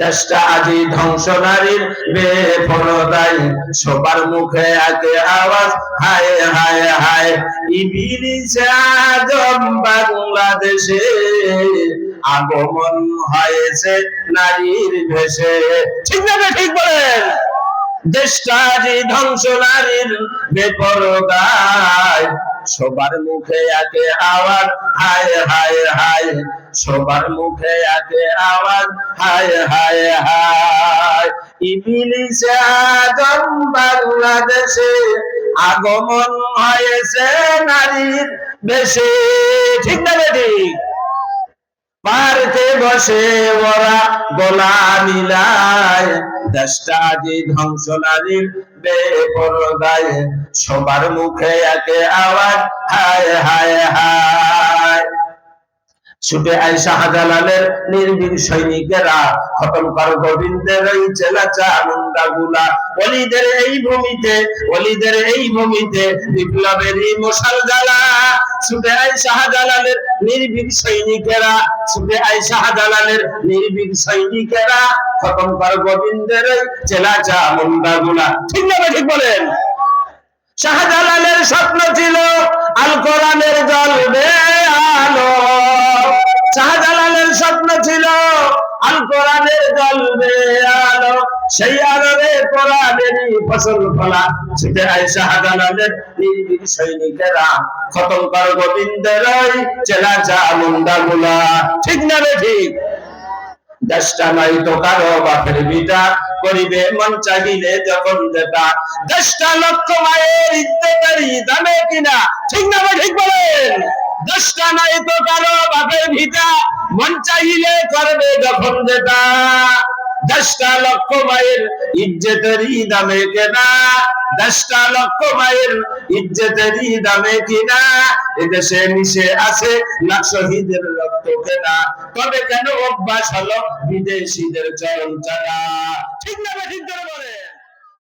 দেশটা আজি ধ্বংস নারীর বেপরদায়, সবার মুখে আগে আওয়াজ হায় হায় হায়। ইবলিসে আজম বাংলাদেশে আগমন হয়েছে নারীর ভেষে। ঠিক না ঠিক বলেন? দেশটা আজি ধ্বংস নারীর বেপরদায়, সবার মুখে আগে আওয়াজ হায় হায় হায়। সবার মুখে আগে আওয়াজ হায় হায় হায়। ইবলিসে আজম বাংলাদেশে আগমন হয়েছে নারীর বেশে। ঠিক না ঠিক? পার্কে বসে ওরা গলা মিলায়, দেশটা আজি ধ্বংস নারীর বেপরদায়, সবার মুখে একে আওয়াজ হায় হায় হায়। ছুটে আয় শাহজালালের নির্ভীক সৈনিকেরা, খতম কর গোবিন্দের ওই চেলাচা মুন্ডা গুলা। ওলিদের এই ভূমিতে, ওলিদের এই ভূমিতে বিপ্লবেরই মশাল জ্বালা। ছুটে আয় শাহজালালের নির্ভীক সৈনিকেরা, ছুটে আয় শাহজালালের নির্ভীক সৈনিকেরা, খতম কর গোবিন্দের ওই চেলাচা মুন্ডা গুলা। ঠিক না ঠিক বলেন? শাহজালালের স্বপ্ন ছিল আল কোরআনের জ্বলবে আলো। শাহজালালের স্বপ্ন ছিল আল কোরআনের জ্বলবে আলো, সেই আলোরে কোরআনেরই ফসল ফলা। ছুটে আয় শাহজালালের নির্ভীক সৈনিকেরা, খতম কর গোবিন্দের ওই চেলাচা মুন্ডা গুলা। ঠিক না ঠিক? দেশটা নাই তো কারো বাপের ভিটা, করিবে মন চাহিলে যখন যেটা। দেশটা লক্ষ মায়ের ইজ্জতেরই দামে কিনা। ঠিক না ঠিক বলেন? দেশটা নাই তো কারো বাপের ভিটা, মন চাহিলে করবে যখন যেটা। দেশটা লক্ষ মায়ের ইজ্জতেরই দামে কেনা, দেশটা লক্ষ মায়ের ইজ্জতেরই দামে কিনা। এদেশে মিশে আছে লাখ শহীদের রক্ত কেনা, তবে কেন অভ্যাস হলো বিদেশিদের চরণ চালা। ঠিক না ঠিক বলে?